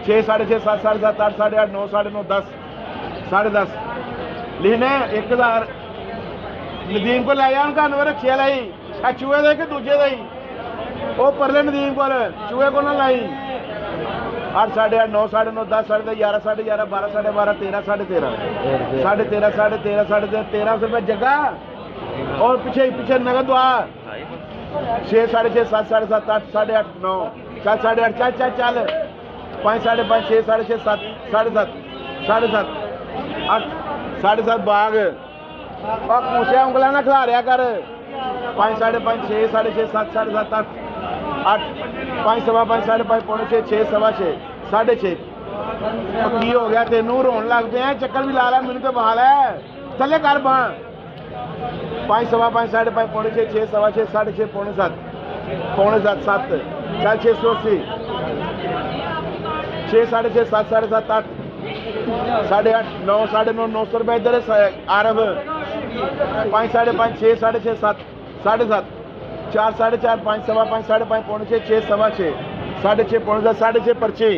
6 साढ़े 6 7 साढ़े 7 8 साढ़े 8 9 साढ़े 9 10 साढ़े 10 लिखने 1000 नदीम को लै जा उनका अनवर रखिया लाई चूहे दे कि दूजे दे वो परले नदीम को चूहे को ना लाई 8 साढ़े 8 9 साढ़े 9 10 साढ़े 10 11 साढ़े 11 12 साढ़े 12 13 साढ़े 13 साढ़े 13 साढ़े 13 साढ़े 13 रुपये जगह और पीछे पीछे नगद दुआ 6 साढ़े 6 7 साढ़े 7 8 साढ़े 8 9 7 साढ़े 8 चल चल चल 5 साढ़े 5 6 साढ़े 6 7 साढ़े 7 साढ़े 7 8 साढ़े 7 बाग और पूछे उंगला ना खिला रहा कर 5 साढ़े 5 6 साढ़े 6 7 साढ़े 7 8 8 5 सवा 5 साढ़े 5 पौने 6 6 सवा 6 साढ़े 6 की हो गया तेनू रोन लग पे चक्कर भी ला ला मैंने तो बहाल है थले कर बां 5 सवा 5 साढ़े 5 पौने 6 6 सवा 6 साढ़े 6 पौने 7 7 चल 680 6 साढ़े 6 7 साढ़े 7 8 साढ़े 8 9 साढ़े 9 900 रुपये इधर आरब 5 साढ़े 5 6 साढ़े 6 7 साढ़े 7 4 साढ़े 4 5 सवा 5 साढ़े 5 पौने 6 6 सवा 6 साढ़े 6 पौने 7 साढ़े 6 पर्ची